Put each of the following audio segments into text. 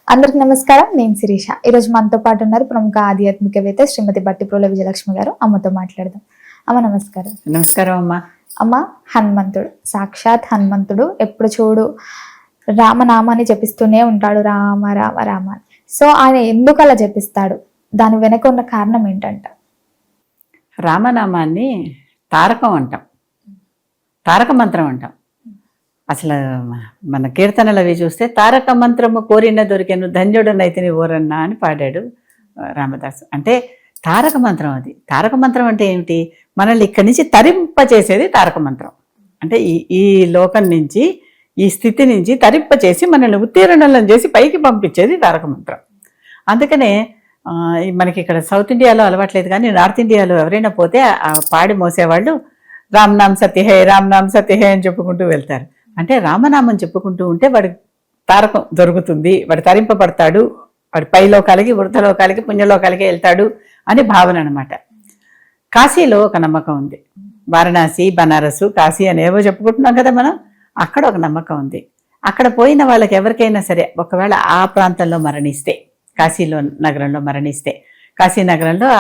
అందరికి నమస్కారం. నేను శిరీష. ఈరోజు మనతో పాటు ఉన్నారు ప్రముఖ ఆధ్యాత్మికవేత్త శ్రీమతి బట్టిప్రోల విజయలక్ష్మి గారు. అమ్మతో మాట్లాడదాం. అమ్మ నమస్కారం. నమస్కారం అమ్మా. అమ్మ, హనుమంతుడు సాక్షాత్ హనుమంతుడు ఎప్పుడు చూడు రామనామాన్ని జపిస్తూనే ఉంటాడు, రామ రామ రామ అని. సో ఆయన ఎందుకు అలా జపిస్తాడు? దాని వెనక ఉన్న కారణం ఏంటంట? రామనామాన్ని తారకం అంటాం, తారక మంత్రం అంటాం. అసలు మన కీర్తనలు అవి చూస్తే తారక మంత్రము కోరిన దొరికెను ధన్యుడనైతిని ఓరన్నా అని పాడాడు రామదాసు. అంటే తారక మంత్రం అది. తారక మంత్రం అంటే ఏమిటి? మనల్ని ఇక్కడి నుంచి తరింపచేసేది తారక మంత్రం. అంటే ఈ లోకం నుంచి, ఈ స్థితి నుంచి తరింపచేసి మనల్ని ఉత్తీర్ణలను చేసి పైకి పంపించేది తారక మంత్రం. అందుకనే మనకి ఇక్కడ సౌత్ ఇండియాలో అలవాట్లేదు, కానీ నార్త్ ఇండియాలో ఎవరైనా పోతే ఆ పాడి మోసేవాళ్ళు రామ్ నామ్ సత్యహే, రామ్ నామ్ సత్యహే అని చెప్పుకుంటూ వెళ్తారు. అంటే రామనామం చెప్పుకుంటూ ఉంటే వాడి తారకం దొరుకుతుంది, వాడు తరింపబడతాడు, వాడి పైలోకాలకి, వృద్ధలోకాలకి, పుణ్యలోకాలకి వెళ్తాడు అని భావన అనమాట. కాశీలో ఒక నమ్మకం ఉంది. వారణాసి, బనారసు, కాశీ అనేవో చెప్పుకుంటున్నాం కదా మనం. అక్కడ ఒక నమ్మకం ఉంది. అక్కడ పోయిన వాళ్ళకి ఎవరికైనా సరే ఒకవేళ ఆ ప్రాంతంలో మరణిస్తే, కాశీలో నగరంలో మరణిస్తే, కాశీ నగరంలో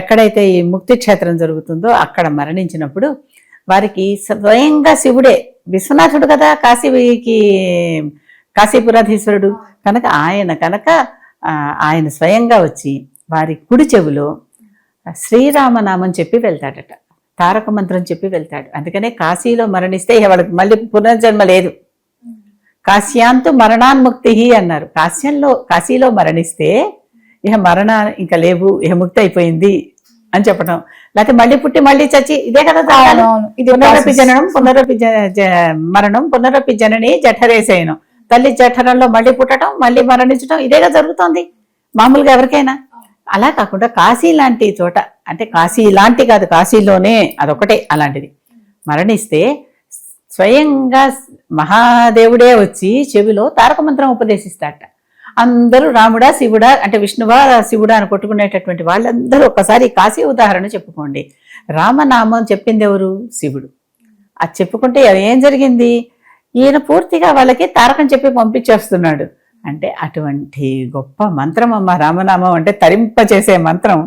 ఎక్కడైతే ఈ ముక్తి క్షేత్రం జరుగుతుందో అక్కడ మరణించినప్పుడు వారికి స్వయంగా శివుడే, విశ్వనాథుడు కదా కాశీకి, కాశీపురాధీశ్వరుడు కనుక ఆయన స్వయంగా వచ్చి వారి కుడి చెవిలో శ్రీరామనామం చెప్పి వెళ్తాడట, తారక మంత్రం చెప్పి వెళ్తాడు. అందుకనే కాశీలో మరణిస్తే వాళ్ళకి మళ్ళీ పునర్జన్మ లేదు. కాశ్యాంతు మరణాన్ముక్తి అన్నారు. కాశీలో మరణిస్తే ఇహ మరణ ఇంకా లేవు, ఇహ ముక్తి అయిపోయింది అని చెప్పడం. లేకపోతే మళ్ళీ పుట్టి మళ్ళీ చచ్చి, ఇదే కదా పునరపి జననం, పునరపి మరణం, పునరపి జనని జఠరేసేయనం. తల్లి జఠరంలో మళ్ళీ పుట్టడం, మళ్ళీ మరణించడం, ఇదేగా జరుగుతోంది మామూలుగా ఎవరికైనా. అలా కాకుండా కాశీ లాంటి చోట, అంటే కాశీ లాంటి కాదు, కాశీలోనే అదొకటే అలాంటిది, మరణిస్తే స్వయంగా మహాదేవుడే వచ్చి చెవిలో తారక మంత్రం ఉపదేశిస్తాడట. అందరూ రాముడా శివుడా, అంటే విష్ణువా శివుడా అని కొట్టుకునేటటువంటి వాళ్ళందరూ ఒక్కసారి కాశీ ఉదాహరణ చెప్పుకోండి. రామనామం చెప్పింది ఎవరు? శివుడు. అది చెప్పుకుంటే ఏం జరిగింది? ఈయన పూర్తిగా వాళ్ళకి తారకం చెప్పి పంపించేస్తున్నాడు. అంటే అటువంటి గొప్ప మంత్రం అమ్మ రామనామం. అంటే తరింపచేసే మంత్రం.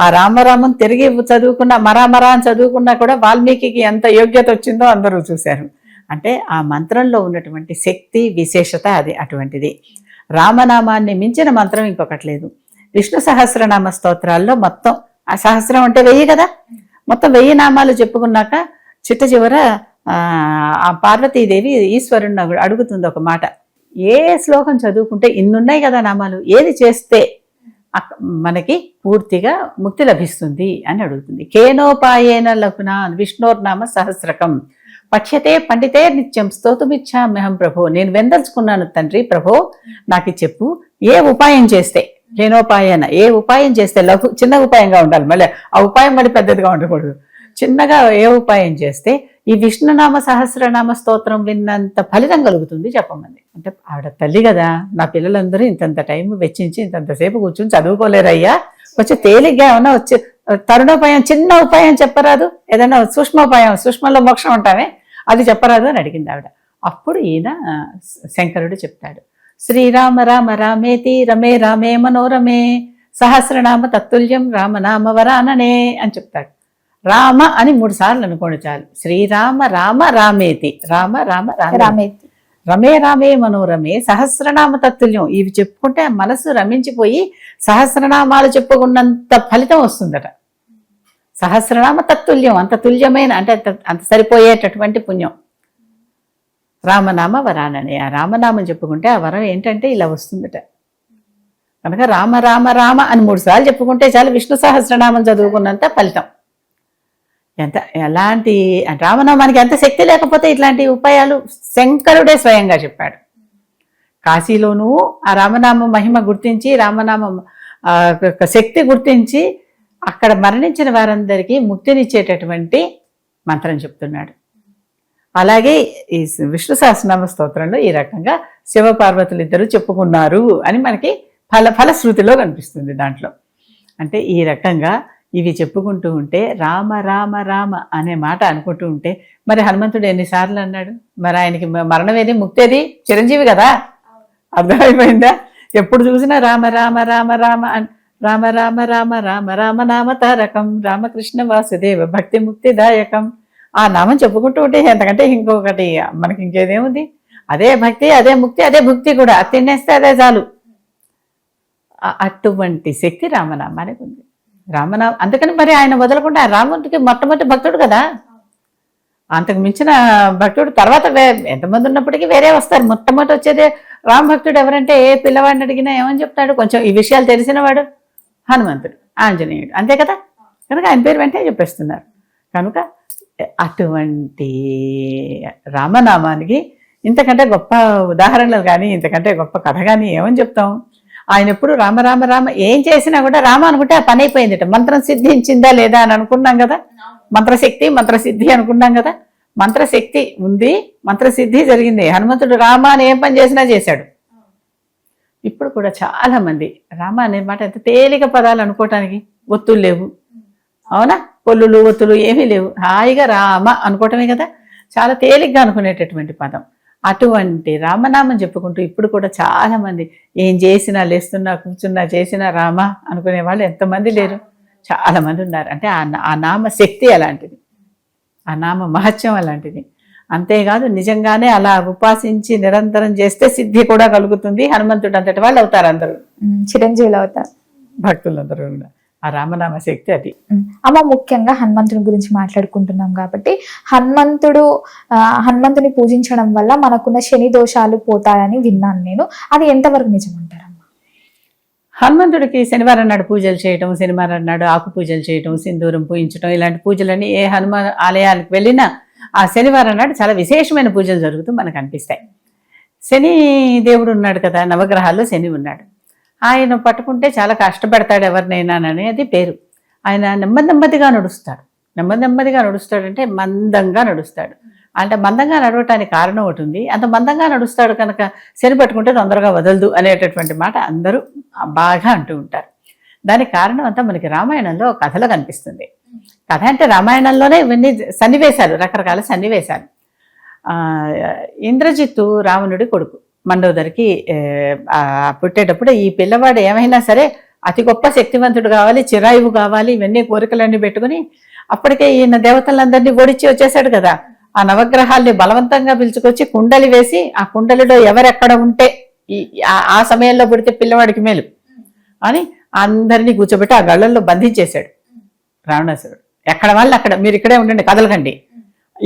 ఆ రామరామం తిరిగి చదువుకున్న, మరామరా అని చదువుకున్నా కూడా వాల్మీకి ఎంత యోగ్యత వచ్చిందో అందరూ చూశారు. అంటే ఆ మంత్రంలో ఉన్నటువంటి శక్తి, విశేషత అది అటువంటిది. రామనామాన్ని మించిన మంత్రం ఇంకొకటి లేదు. విష్ణు సహస్రనామ స్తోత్రాల్లో మొత్తం, ఆ సహస్రం అంటే 1000 కదా, మొత్తం 1000 నామాలు చెప్పుకున్నాక చిట్ట చివర ఆ పార్వతీదేవి ఈశ్వరుని అడుగుతుంది ఒక మాట. ఏ శ్లోకం చదువుకుంటే ఇన్నున్నాయి కదా నామాలు, ఏది చేస్తే మనకి పూర్తిగా ముక్తి లభిస్తుంది అని అడుగుతుంది. కేనోపాయేన లఘునా విష్ణోర్నామ సహస్రకం పఠ్యతే పండితే నిత్యం స్తోతుమిచ్చామ్యహం ప్రభో. నేను వెందల్చుకున్నాను తండ్రి, ప్రభో నాకు చెప్పు, ఏ ఉపాయం చేస్తే, లేనోపాయన ఏ ఉపాయం చేస్తే, చిన్న ఉపాయంగా ఉండాలి, మళ్ళీ ఆ ఉపాయం మళ్ళీ పెద్దదిగా ఉండకూడదు, చిన్నగా ఏ ఉపాయం చేస్తే ఈ విష్ణునామ సహస్రనామ స్తోత్రం విన్నంత ఫలితం కలుగుతుంది చెప్పమంది. అంటే ఆవిడ తల్లి కదా, నా పిల్లలందరూ ఇంతంత టైం వెచ్చించి ఇంతంతసేపు కూర్చుని చదువుకోలేరయ్యా, కొంచెం తేలిగ్గా ఏమన్నా వచ్చి తరుణోపాయం, చిన్న ఉపాయం చెప్పరాదు, ఏదైనా సూక్ష్మోపాయం, సూక్ష్మంలో మోక్షం ఉంటామే, అది చెప్పరాదు అని అడిగింది ఆవిడ. అప్పుడు ఈయన శంకరుడు చెప్తాడు, శ్రీరామ రామ రామేతి రమే రామే మనోరమే సహస్రనామ తత్తుల్యం రామనామ వరాననే అని చెప్తాడు. రామ అని 3 సార్లు అనుకోండి చాలు. శ్రీరామ రామ రామేతి, రామ రామ రామేతి, రమే రామే మనోరమే సహస్రనామ తత్తుల్యం. ఇవి చెప్పుకుంటే మనసు రమించిపోయి సహస్రనామాలు చెప్పుకున్నంత ఫలితం వస్తుందట. సహస్రనామ తత్తుల్యం, అంత తుల్యమైన, అంటే అంత సరిపోయేటటువంటి పుణ్యం. రామనామ వరాననే, ఆ రామనామం చెప్పుకుంటే ఆ వరం ఏంటంటే ఇలా వస్తుందట. కనుక రామ రామ రామ అని 3 సార్లు చెప్పుకుంటే చాలు, విష్ణు సహస్రనామం చదువుకున్నంత ఫలితం. ఎలాంటి రామనామానికి ఎంత శక్తి లేకపోతే ఇట్లాంటి ఉపాయాలు శంకరుడే స్వయంగా చెప్పాడు. కాశీలోనూ ఆ రామనామం మహిమ గుర్తించి, రామనామం శక్తి గుర్తించి అక్కడ మరణించిన వారందరికీ ముక్తినిచ్చేటటువంటి మంత్రం చెప్తున్నాడు. అలాగే ఈ విష్ణు సహస్రనామ స్తోత్రంలో ఈ రకంగా శివపార్వతులు ఇద్దరు చెప్పుకున్నారు అని మనకి ఫలశ్రుతిలో కనిపిస్తుంది దాంట్లో. అంటే ఈ రకంగా ఇవి చెప్పుకుంటూ ఉంటే రామ రామ రామ అనే మాట అనుకుంటూ ఉంటే, మరి హనుమంతుడు ఎన్నిసార్లు అన్నాడు? మరి ఆయనకి మరణం ఏది, ముక్తి ఏది? చిరంజీవి కదా, అర్థమైపోయిందా? ఎప్పుడు చూసినా రామ రామ రామ రామ అని రామ రామ రామ రామ రామ నామ తారకం రామకృష్ణ వాసుదేవ భక్తి ముక్తిదాయకం. ఆ నామం చెప్పుకుంటూ ఉంటే ఎంతకంటే ఇంకొకటి మనకి ఇంకేదేముంది? అదే భక్తి, అదే ముక్తి, అదే భుక్తి కూడా. తినేస్తే అదే చాలు. అటువంటి శక్తి రామనామానికి ఉంది. రామనామం అందుకని మరి ఆయన వదలకుండా రాముడికి మొట్టమొదటి భక్తుడు కదా. అంతకు మించిన భక్తుడు తర్వాత ఎంతమంది ఉన్నప్పటికీ వేరే వస్తారు. మొట్టమొదటి వచ్చేదే రామ భక్తుడు ఎవరంటే ఏ పిల్లవాడిని అడిగినా ఏమని చెప్తాడు? కొంచెం ఈ విషయాలు తెలిసినవాడు హనుమంతుడు, ఆంజనేయుడు, అంతే కదా. కనుక ఆయన పేరు వెంటనే చెప్పేస్తున్నారు. కనుక అటువంటి రామనామానికి ఇంతకంటే గొప్ప ఉదాహరణలు కానీ ఇంతకంటే గొప్ప కథ కానీ ఏమని చెప్తాం? ఆయన ఎప్పుడు రామ రామ రామ ఏం చేసినా కూడా రామ అనుకుంటే ఆ పని అయిపోయిందిట. మంత్రం సిద్ధించిందా లేదా అని అనుకున్నాం కదా. మంత్రశక్తి మంత్రసిద్ధి అనుకున్నాం కదా. మంత్రశక్తి ఉంది, మంత్రసిద్ధి జరిగింది. హనుమంతుడు రామ అని ఏం పని చేసినా చేశాడు. ఇప్పుడు కూడా చాలా మంది రామ అనే మాట ఎంత తేలిక పదాలు అనుకోవటానికి. ఒత్తులు లేవు, అవునా? పొల్లులు ఒత్తులు ఏమీ లేవు. హాయిగా రామ అనుకోవటమే కదా. చాలా తేలిగ్గా అనుకునేటటువంటి పదం. అటువంటి రామనామం చెప్పుకుంటూ ఇప్పుడు కూడా చాలా మంది ఏం చేసినా, లేస్తున్నా, కూర్చున్నా, చేసినా రామ అనుకునే వాళ్ళు ఎంతమంది లేరు? చాలా మంది ఉన్నారు. అంటే ఆ నామ శక్తి అలాంటిది, ఆ నామ మహత్యం అలాంటిది. అంతేకాదు నిజంగానే అలా ఉపాసించి నిరంతరం చేస్తే సిద్ధి కూడా కలుగుతుంది. హనుమంతుడు అంతటి వాళ్ళు అవుతారు, అందరూ చిరంజీవులు అవుతారు, భక్తులందరూ కూడా. ఆ రామనామ శక్తి అది. అమ్మ, ముఖ్యంగా హనుమంతుని గురించి మాట్లాడుకుంటున్నాం కాబట్టి హనుమంతుని పూజించడం వల్ల మనకున్న శని దోషాలు పోతాయని విన్నాను నేను. అది ఎంతవరకు నిజమంటారమ్మా? హనుమంతుడికి శనివారం నాడు పూజలు చేయటం, శనివారం నాడు ఆకు పూజలు చేయటం, సింధూరం పూజించడం, ఇలాంటి పూజలన్నీ ఏ హనుమాన్ ఆలయానికి వెళ్ళినా ఆ శనివారం నాడు చాలా విశేషమైన పూజలు జరుగుతూ మనకు అనిపిస్తాయి. శని దేవుడు ఉన్నాడు కదా, నవగ్రహాల్లో శని ఉన్నాడు. ఆయన పట్టుకుంటే చాలా కష్టపడతాడు ఎవరినైనా అనేది పేరు. ఆయన నెమ్మదిగా నడుస్తాడు. నెమ్మదిగా నడుస్తాడంటే మందంగా నడుస్తాడు. అంటే మందంగా నడవటానికి కారణం ఒకటి ఉంది. అంత మందంగా నడుస్తాడు కనుక శని పట్టుకుంటే తొందరగా వదలదు అనేటటువంటి మాట అందరూ బాగా అంటూ ఉంటారు. దానికి కారణం అంతా మనకి రామాయణంలో కథలో కనిపిస్తుంది. కథ అంటే రామాయణంలోనే ఇవన్నీ సన్నివేశాలు, రకరకాల సన్నివేశాలు. ఇంద్రజిత్తు రావణుడి కొడుకు. మండోదరికి పుట్టేటప్పుడు ఈ పిల్లవాడు ఏమైనా సరే అతి గొప్ప శక్తివంతుడు కావాలి, చిరాయువు కావాలి, ఇవన్నీ కోరికలన్నీ పెట్టుకుని అప్పటికే ఈయన దేవతలందరినీ ఓడించి వచ్చేసాడు కదా. ఆ నవగ్రహాల్ని బలవంతంగా పిలుచుకొచ్చి కుండలి వేసి ఆ కుండలిలో ఎవరెక్కడ ఉంటే ఆ సమయంలో పుడితే పిల్లవాడికి మేలు అని అందరినీ కూర్చోబెట్టి ఆ గళ్ళల్లో బంధించేశాడు రావణాసురుడు. ఎక్కడ వాళ్ళు అక్కడ, మీరు ఇక్కడే ఉండండి, కదలకండి.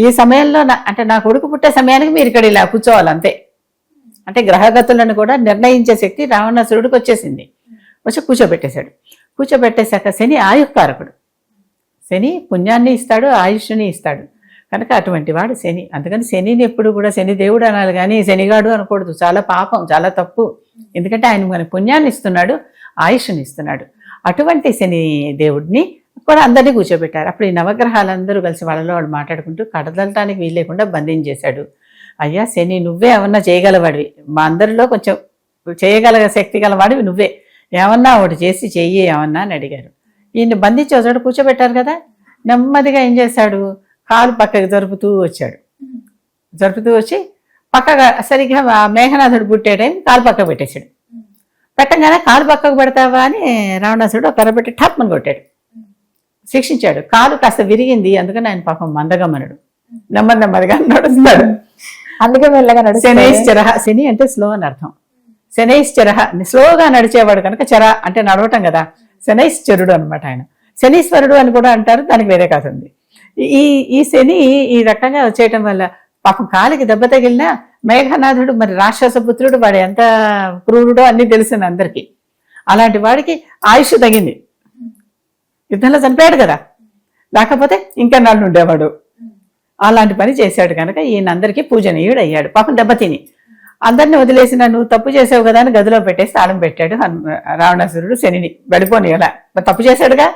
ఈ సమయంలో అంటే నా కొడుకు పుట్టే సమయానికి మీరు ఇక్కడ ఇలా కూర్చోవాలి అంతే. అంటే గ్రహగతులను కూడా నిర్ణయించే శక్తి రావణాసురుడికి వచ్చేసింది. వచ్చి కూర్చోబెట్టేశాడు. కూర్చోబెట్టేశాక శని ఆయుక్కారకుడు. శని పుణ్యాన్ని ఇస్తాడు, ఆయుష్ని ఇస్తాడు. కనుక అటువంటి వాడు శని. అందుకని శనిని ఎప్పుడు కూడా శని దేవుడు అనాలి కానీ శనిగాడు అనకూడదు. చాలా పాపం, చాలా తప్పు. ఎందుకంటే ఆయన మన పుణ్యాన్ని ఇస్తున్నాడు, ఆయుష్ని ఇస్తున్నాడు. అటువంటి శని దేవుడిని కూడా అందరినీ కూర్చోబెట్టారు. అప్పుడు ఈ నవగ్రహాలందరూ కలిసి వాళ్ళలో వాళ్ళు మాట్లాడుకుంటూ కడదలటానికి వీలు లేకుండా బంధించేశాడు. అయ్యా శని, నువ్వే ఏమన్నా చేయగలవాడివి, మా అందరిలో కొంచెం చేయగల శక్తి గలవాడివి నువ్వే, ఏమన్నా ఒకటి చేసి చెయ్యి ఏమన్నా అని అడిగారు. ఈయన్ని బంధించి ఒకచోట కూర్చోబెట్టారు కదా. నెమ్మదిగా ఏం చేశాడు, కాలు పక్కకి జరుపుతూ వచ్చాడు. జరుపుతూ వచ్చి పక్కగా సరిగ్గా మేఘనాథుడు పుట్టే టైం కాలు పక్కకు పెట్టేశాడు. పెట్టగానే కాలు పక్కకు పెడతావా అని రావణాసురుడు ఒక కర్ర పెట్టి ఠాప్మని కొట్టాడు, శిక్షించాడు. కాలు కాస్త విరిగింది, అందుకని ఆయన పాపం మందగమనుడు, నెమ్మదిగా నడుస్తాడు. అందుకే మెల్లగా నడుస్తాడు. శనైశ్చరహ, శని అంటే స్లో అని అర్థం. శనైశ్చరహ, స్లోగా నడిచేవాడు కనుక చర అంటే నడవటం కదా, శనైశ్చరుడు అనమాట ఆయన. శనీశ్వరుడు అని కూడా అంటారు, దానికి వేరే కథ ఉంది. ఈ శని ఈ రకంగా వచ్చేయటం వల్ల పాపం కాలికి దెబ్బ తగిలినా మేఘనాథుడు మరి రాక్షసపుత్రుడు, వాడు ఎంత క్రూరుడో అన్నీ తెలిసింది అందరికీ. అలాంటి వాడికి ఆయుష్ తగింది, యుద్ధంలో చనిపోయాడు కదా, లేకపోతే ఇంకా నన్ను ఉండేవాడు. అలాంటి పని చేశాడు కనుక ఈయన అందరికీ పూజనీయుడు అయ్యాడు. పాపం దెబ్బతిని అందరిని వదిలేసిన నువ్వు తప్పు చేసావు కదా అని గదిలో పెట్టేసి తాళం పెట్టాడు రావణాసురుడు శనిని. వెళ్ళిపోని ఎలా, తప్పు చేశాడుగా,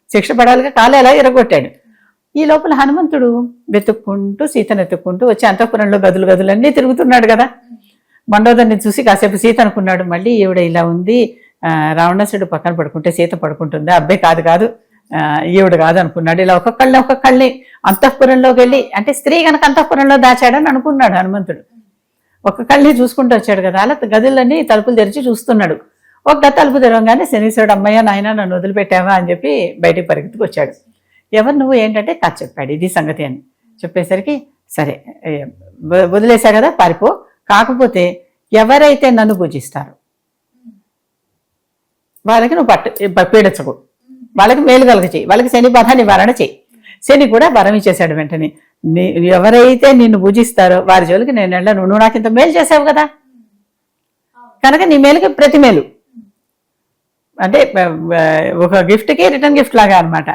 శిక్ష పడాలిగా, కాలు ఎలా ఇరగొట్టాడు. ఈ లోపల హనుమంతుడు వెతుక్కుంటూ సీతను ఎత్తుక్కుంటూ వచ్చి అంతఃపురంలో గదులన్నీ తిరుగుతున్నాడు కదా. మండోదరిని చూసి కాసేపు సీత అనుకున్నాడు. మళ్ళీ ఈవిడ ఇలా ఉంది, రావణాసురుడు పక్కన పడుకుంటే సీత పడుకుంటుందా, అబ్బాయి కాదు ఈవిడ కాదు అనుకున్నాడు. ఇలా ఒక్కొక్కళ్ళని అంతఃపురంలోకి వెళ్ళి, అంటే స్త్రీ కనుక అంతఃపురంలో దాచాడని అనుకున్నాడు హనుమంతుడు. ఒక కళ్ళే చూసుకుంటూ వచ్చాడు కదా, అలా గదులన్నీ తలుపులు తెరిచి చూస్తున్నాడు. ఒక తలుపు తెరవగానే శనీశ్వరుడు, అమ్మయ్య నాయన నన్ను వదిలిపెట్టావా అని చెప్పి బయటికి పరిగెత్తుకు వచ్చాడు. ఎవరు నువ్వు ఏంటంటే కథ చెప్పాడు, ఇది సంగతి అని చెప్పేసరికి, సరే వదిలేసా కదా పారిపో, కాకపోతే ఎవరైతే నన్ను పూజిస్తారో వాళ్ళకి నువ్వు పీడించకు, వాళ్ళకి మేలు కలుగ చేయి, వాళ్ళకి శని బాధ నివారణ చేయి. శని కూడా వరం ఇచ్చేశాడు వెంటనే, ఎవరైతే నిన్ను పూజిస్తారో వారి జోలికి నేను వెళ్ళను, నువ్వు నాకు ఇంత మేలు చేసావు కదా కనుక నీ మేలుకి ప్రతి మేలు అంటే ఒక గిఫ్ట్కి రిటర్న్ గిఫ్ట్ లాగా అనమాట.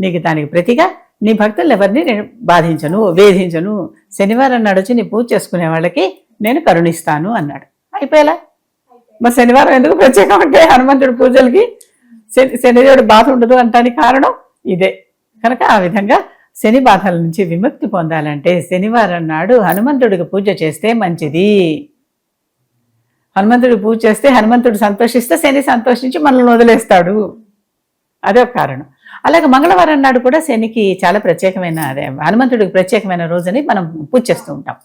నీకు దానికి ప్రతిగా నీ భక్తులు ఎవరిని నేను బాధించను, వేధించను, శనివారం నాడు వచ్చి నీ పూజ చేసుకునే వాళ్ళకి నేను కరుణిస్తాను అన్నాడు. అయిపోయేలా. మరి శనివారం ఎందుకు ప్రత్యేకం అంటే హనుమంతుడి పూజలకి శనిదేవుడి బాధ ఉండదు అంటానికి కారణం ఇదే. కనుక ఆ విధంగా శని బాధల నుంచి విముక్తి పొందాలంటే శనివారం నాడు హనుమంతుడికి పూజ చేస్తే మంచిది. హనుమంతుడికి పూజ చేస్తే హనుమంతుడు సంతోషిస్తే శని సంతోషించి మనల్ని వదిలేస్తాడు, అదే ఒక కారణం. అలాగే మంగళవారం నాడు కూడా శనికి చాలా ప్రత్యేకమైన, అదే హనుమంతుడికి ప్రత్యేకమైన రోజుని మనం పూజ చేస్తూ ఉంటాం.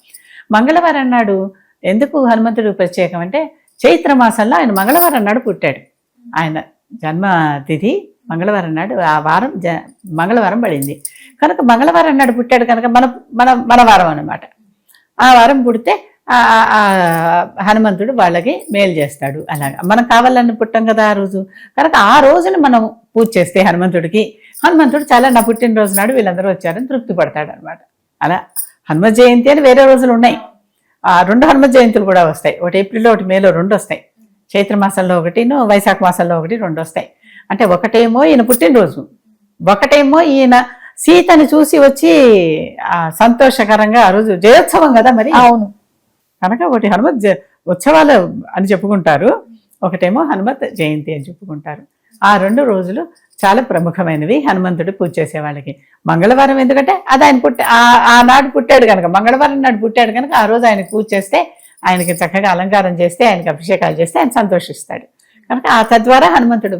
మంగళవారం నాడు ఎందుకు హనుమంతుడికి ప్రత్యేకం అంటే చైత్ర మాసంలో ఆయన మంగళవారం నాడు పుట్టాడు. ఆయన జన్మతిథి మంగళవారం నాడు, ఆ వారం మంగళవారం పడింది కనుక మంగళవారం నాడు పుట్టాడు కనుక మన మన మన వారం అన్నమాట. ఆ వారం పుడితే హనుమంతుడు వాళ్ళకి మేలు చేస్తాడు. అలాగా మనం కావాలని పుట్టాం కదా ఆ రోజు, కనుక ఆ రోజున మనం పూజ చేస్తే హనుమంతుడు చాలా నా పుట్టినరోజు నాడు వీళ్ళందరూ వచ్చారని తృప్తి పడతాడు అనమాట. అలా హనుమత్ జయంతి అని వేరే రోజులు ఉన్నాయి, ఆ 2 హనుమత్ జయంతులు కూడా వస్తాయి, ఒకటి ఏప్రిల్లో ఒకటి మేలో 2 వస్తాయి. చైత్ర మాసంలో 1, వైశాఖ మాసంలో 1, 2 వస్తాయి. అంటే ఒకటేమో ఈయన పుట్టినరోజు, ఒకటేమో ఈయన సీతని చూసి వచ్చి సంతోషకరంగా ఆ రోజు జయోత్సవం కదా మరి. అవును. కనుక ఒకటి హనుమత్ ఉత్సవాలు అని చెప్పుకుంటారు, ఒకటేమో హనుమత్ జయంతి అని చెప్పుకుంటారు. ఆ 2 రోజులు చాలా ప్రముఖమైనవి హనుమంతుడు పూజ చేసే వాళ్ళకి. మంగళవారం ఎందుకంటే అది ఆయన ఆనాడు పుట్టాడు కనుక, మంగళవారం నాడు పుట్టాడు కనుక ఆ రోజు ఆయనకు పూజ చేస్తే, ఆయనకి చక్కగా అలంకారం చేస్తే, ఆయనకి అభిషేకాలు చేస్తే ఆయన సంతోషిస్తాడు. కనుక తద్వారా హనుమంతుడు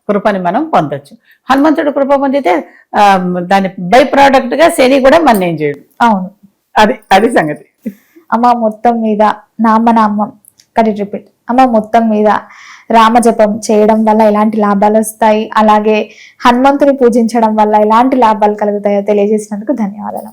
కృపని మనం పొందొచ్చు. హనుమంతుడు కృప పొందితే దాని బై ప్రోడక్ట్ గా శని కూడా మన ఏం చేయడు. అవును, అది సంగతి. అమ్మ మొత్తం మీద నామనామం రిపీట్ అమ్మ మొత్తం మీద రామజపం చేయడం వల్ల ఎలాంటి లాభాలు వస్తాయి, అలాగే హనుమంతుని పూజించడం వల్ల ఎలాంటి లాభాలు కలుగుతాయో తెలియజేసినందుకు ధన్యవాదాలు.